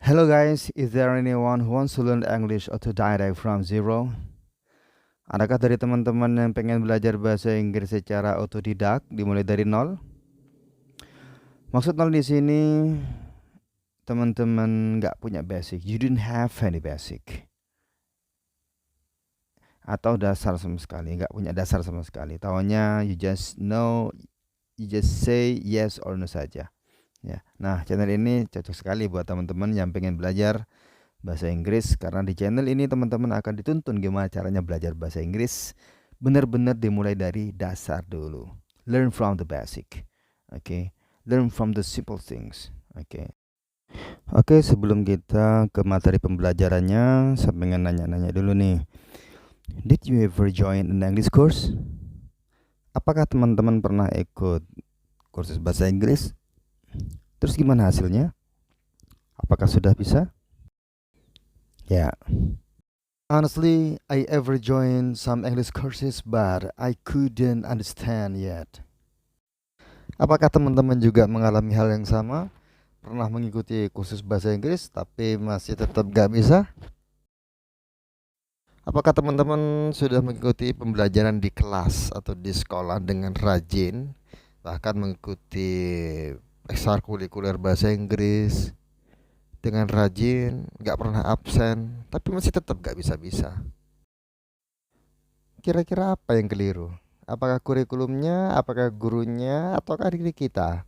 Hello guys, is there anyone who wants to learn English autodidact from zero? Adakah dari teman-teman yang pengen belajar bahasa Inggris secara otodidak dimulai dari nol? Maksud nol di sini teman-teman nggak punya basic, you didn't have any basic, atau dasar sama sekali, nggak punya dasar sama sekali. Taunya you just know, you just say yes or no saja. Ya, nah channel ini cocok sekali buat teman-teman yang pengen belajar bahasa Inggris, karena di channel ini teman-teman akan dituntun gimana caranya belajar bahasa Inggris benar-benar dimulai dari dasar dulu. Learn from the basic. Oke. Learn from the simple things. Oke, sebelum kita ke materi pembelajarannya, saya pengen nanya-nanya dulu nih. Did you ever join an English course? Apakah teman-teman pernah ikut kursus bahasa Inggris? Terus gimana hasilnya? Apakah sudah bisa? Yeah. Honestly, I ever joined some English courses, but I couldn't understand yet. Apakah teman-teman juga mengalami hal yang sama? Pernah mengikuti kursus bahasa Inggris, tapi masih tetap gak bisa? Apakah teman-teman sudah mengikuti pembelajaran di kelas atau di sekolah dengan rajin, bahkan mengikuti ekstrakurikuler bahasa Inggris dengan rajin, gak pernah absen, tapi masih tetap gak bisa-bisa? Kira-kira apa yang keliru? Apakah kurikulumnya, apakah gurunya, ataukah diri kita?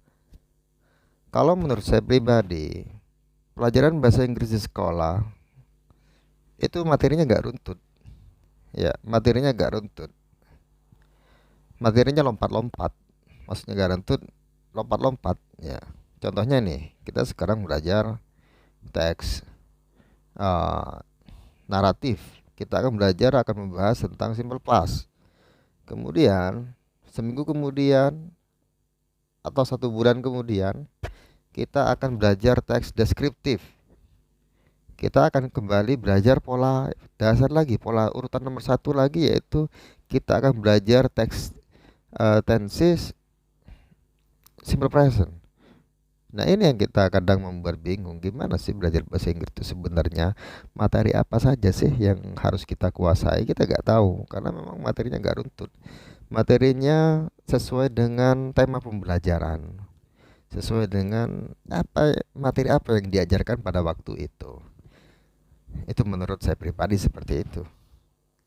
Kalau menurut saya pribadi, pelajaran bahasa Inggris di sekolah itu materinya gak runtut. Ya, materinya gak runtut. Materinya lompat-lompat. Maksudnya gak runtut, lompat-lompat. Ya, contohnya nih, kita sekarang belajar teks naratif. Kita akan belajar, akan membahas tentang simple past. Kemudian seminggu kemudian atau 1 bulan kemudian kita akan belajar teks deskriptif. Kita akan kembali belajar pola dasar lagi, pola urutan nomor 1 lagi, yaitu kita akan belajar teks tenses simple present. Nah, ini yang kita kadang membuat bingung, gimana sih belajar bahasa Inggris itu sebenarnya, materi apa saja sih yang harus kita kuasai, kita nggak tahu, karena memang materinya nggak runtut. Materinya sesuai dengan tema pembelajaran, sesuai dengan materi apa yang diajarkan pada waktu itu. Itu menurut saya pribadi seperti itu.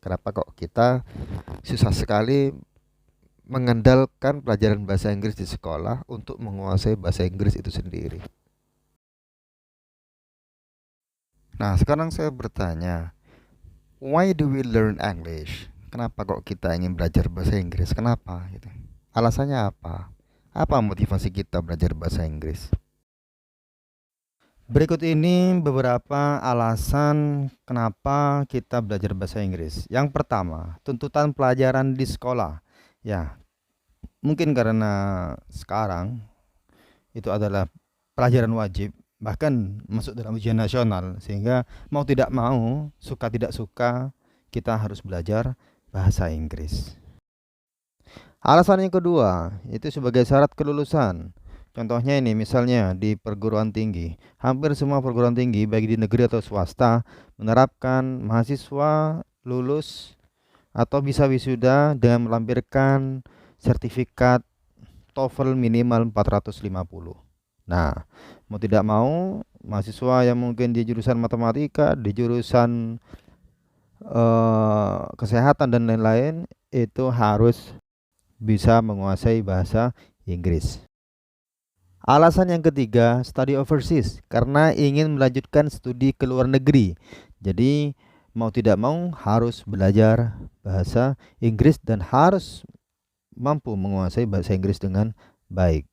Kenapa kok kita susah sekali mengandalkan pelajaran bahasa Inggris di sekolah untuk menguasai bahasa Inggris itu sendiri? Nah, sekarang saya bertanya, why do we learn English? Kenapa kok kita ingin belajar bahasa Inggris? Kenapa gitu? Alasannya apa? Apa motivasi kita belajar bahasa Inggris? Berikut ini beberapa alasan kenapa kita belajar bahasa Inggris. Yang pertama, tuntutan pelajaran di sekolah. Ya, mungkin karena sekarang itu adalah pelajaran wajib, bahkan masuk dalam ujian nasional, sehingga mau tidak mau, suka tidak suka, kita harus belajar bahasa Inggris. Alasan yang kedua, itu sebagai syarat kelulusan. Contohnya ini, misalnya di perguruan tinggi, hampir semua perguruan tinggi baik di negeri atau swasta menerapkan mahasiswa lulus atau bisa wisuda dengan melampirkan sertifikat TOEFL minimal 450. Nah, mau tidak mau, mahasiswa yang mungkin di jurusan matematika, di jurusan kesehatan dan lain-lain, itu harus bisa menguasai bahasa Inggris. Alasan yang ketiga, study overseas, karena ingin melanjutkan studi ke luar negeri. Jadi mau tidak mau harus belajar bahasa Inggris dan harus mampu menguasai bahasa Inggris dengan baik.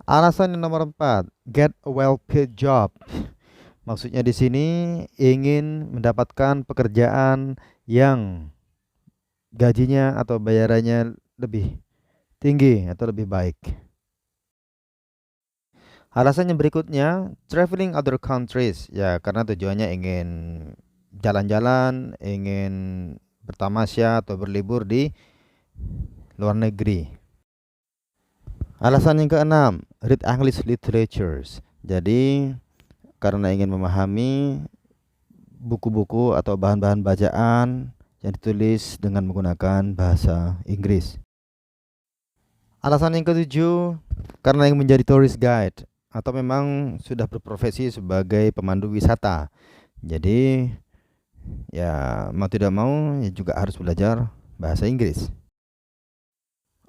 Alasan yang nomor 4, get a well-paid job. Maksudnya di sini ingin mendapatkan pekerjaan yang gajinya atau bayarannya lebih tinggi atau lebih baik. Alasan yang berikutnya, traveling other countries, ya karena tujuannya ingin jalan-jalan, ingin bertamasya atau berlibur di luar negeri. Alasan yang keenam, read English literatures. Jadi karena ingin memahami buku-buku atau bahan-bahan bacaan yang ditulis dengan menggunakan bahasa Inggris. Alasan yang ketujuh, karena ingin menjadi tourist guide atau memang sudah berprofesi sebagai pemandu wisata. Jadi ya mau tidak mau ya juga harus belajar bahasa Inggris.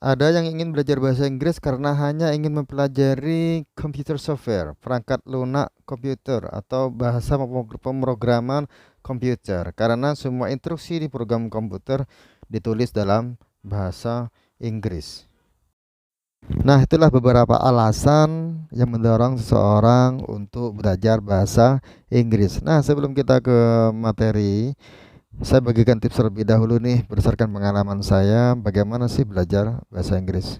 Ada yang ingin belajar bahasa Inggris karena hanya ingin mempelajari computer software, perangkat lunak komputer atau bahasa pemrograman komputer, karena semua instruksi di program komputer ditulis dalam bahasa Inggris. Nah, itulah beberapa alasan yang mendorong seseorang untuk belajar bahasa Inggris. Nah, sebelum kita ke materi, saya bagikan tips terlebih dahulu nih berdasarkan pengalaman saya bagaimana sih belajar bahasa Inggris.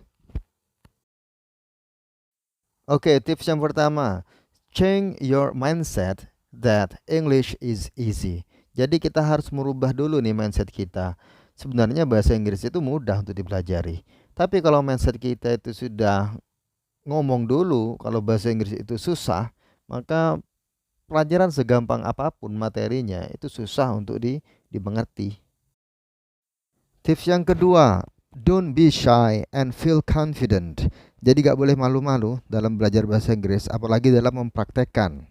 Oke, tips yang pertama, change your mindset that English is easy. Jadi kita harus merubah dulu nih mindset kita. Sebenarnya bahasa Inggris itu mudah untuk dipelajari. Tapi kalau mindset kita itu sudah ngomong dulu kalau bahasa Inggris itu susah, maka pelajaran segampang apapun materinya itu susah untuk dimengerti. Tips yang kedua, don't be shy and feel confident. Jadi gak boleh malu-malu dalam belajar bahasa Inggris, apalagi dalam mempraktekkan.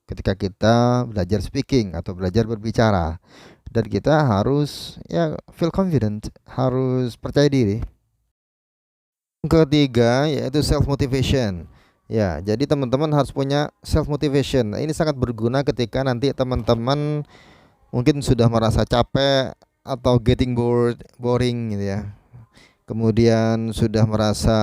Ketika kita belajar speaking atau belajar berbicara, dan kita harus ya feel confident, harus percaya diri. Yang ketiga yaitu self motivation. Ya, jadi teman-teman harus punya self motivation. Nah, ini sangat berguna ketika nanti teman-teman mungkin sudah merasa capek atau getting boring gitu ya. Kemudian sudah merasa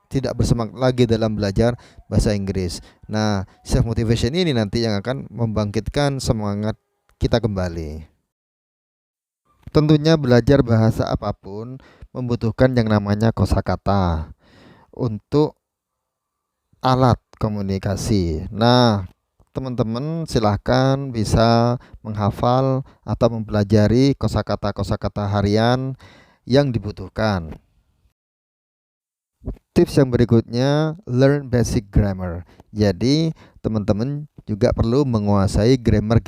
tidak bersemangat lagi dalam belajar bahasa Inggris. Nah, self motivation ini nanti yang akan membangkitkan semangat kita kembali. Tentunya belajar bahasa apapun membutuhkan yang namanya kosakata untuk alat komunikasi. Nah, teman-teman silahkan bisa menghafal atau mempelajari kosakata-kosakata harian yang dibutuhkan. Tips yang berikutnya, learn basic grammar. Jadi teman-teman juga perlu menguasai grammar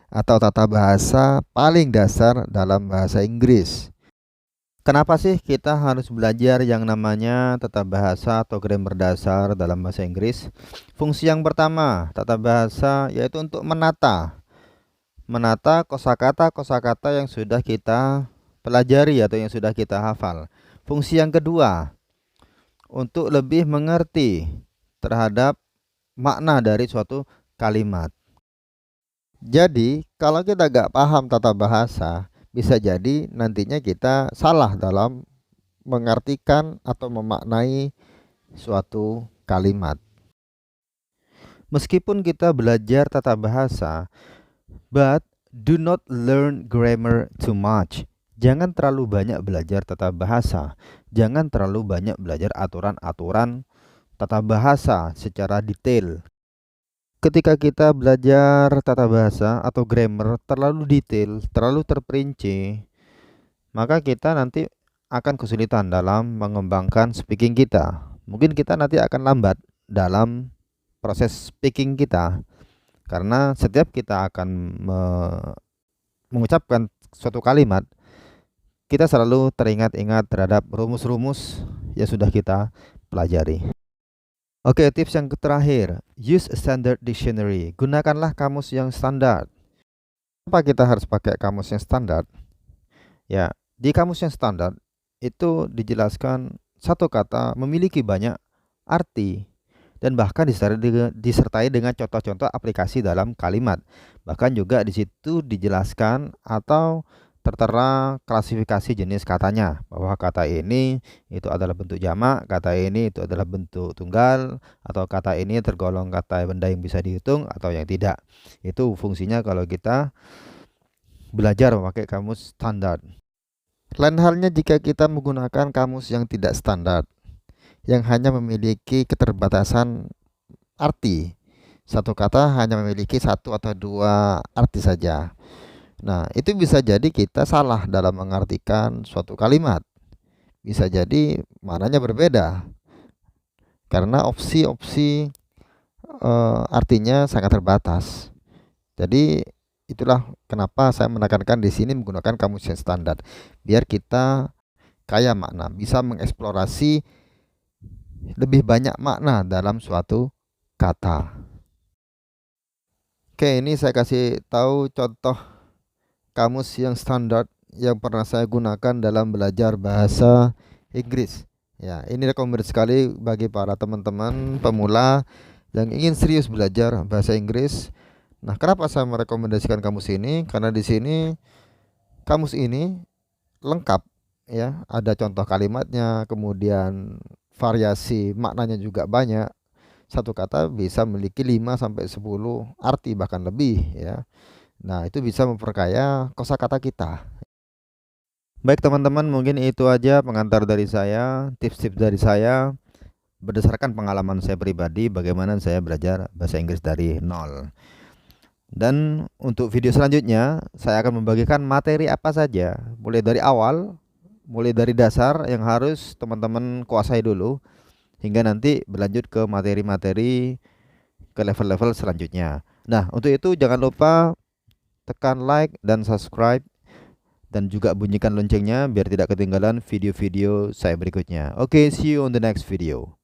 atau tata bahasa paling dasar dalam bahasa Inggris. Kenapa sih kita harus belajar yang namanya tata bahasa atau grammar dasar dalam bahasa Inggris? Fungsi yang pertama, tata bahasa yaitu untuk menata kosakata-kosakata yang sudah kita pelajari atau yang sudah kita hafal. Fungsi yang kedua, untuk lebih mengerti terhadap makna dari suatu kalimat. Jadi kalau kita gak paham tata bahasa, bisa jadi nantinya kita salah dalam mengartikan atau memaknai suatu kalimat. Meskipun kita belajar tata bahasa, but do not learn grammar too much. Jangan terlalu banyak belajar tata bahasa. Jangan terlalu banyak belajar aturan-aturan tata bahasa secara detail. Ketika kita belajar tata bahasa atau grammar terlalu detail, terlalu terperinci, maka kita nanti akan kesulitan dalam mengembangkan speaking kita. Mungkin kita nanti akan lambat dalam proses speaking kita, karena setiap kita akan mengucapkan suatu kalimat, kita selalu teringat-ingat terhadap rumus-rumus yang sudah kita pelajari. Oke, tips yang terakhir, use a standard dictionary. Gunakanlah kamus yang standar. Kenapa kita harus pakai kamus yang standar? Ya, di kamus yang standar itu dijelaskan satu kata memiliki banyak arti dan bahkan disertai dengan contoh-contoh aplikasi dalam kalimat. Bahkan juga di situ dijelaskan atau tertera klasifikasi jenis katanya, bahwa kata ini itu adalah bentuk jamak, kata ini itu adalah bentuk tunggal, atau kata ini tergolong kata benda yang bisa dihitung atau yang tidak. Itu fungsinya kalau kita belajar memakai kamus standar. Lain halnya jika kita menggunakan kamus yang tidak standar, yang hanya memiliki keterbatasan arti. Satu kata hanya memiliki satu atau dua arti saja. Nah, itu bisa jadi kita salah dalam mengartikan suatu kalimat. Bisa jadi maknanya berbeda. Karena opsi-opsi artinya sangat terbatas. Jadi itulah kenapa saya menekankan di sini menggunakan kamus yang standar, biar kita kaya makna, bisa mengeksplorasi lebih banyak makna dalam suatu kata. Oke, ini saya kasih tahu contoh kamus yang standar yang pernah saya gunakan dalam belajar bahasa Inggris. Ya, ini rekomendasi sekali bagi para teman-teman pemula yang ingin serius belajar bahasa Inggris. Nah, kenapa saya merekomendasikan kamus ini? Karena di sini kamus ini lengkap ya, ada contoh kalimatnya, kemudian variasi maknanya juga banyak. Satu kata bisa memiliki 5 sampai 10 arti bahkan lebih ya. Nah, itu bisa memperkaya kosakata kita. Baik teman-teman, mungkin itu aja pengantar dari saya, tips-tips dari saya berdasarkan pengalaman saya pribadi bagaimana saya belajar bahasa Inggris dari nol. Dan untuk video selanjutnya saya akan membagikan materi apa saja mulai dari awal, mulai dari dasar yang harus teman-teman kuasai dulu hingga nanti berlanjut ke materi-materi ke level-level selanjutnya. Nah, untuk itu jangan lupa tekan like dan subscribe dan juga bunyikan loncengnya biar tidak ketinggalan video-video saya berikutnya. Oke, see you on the next video.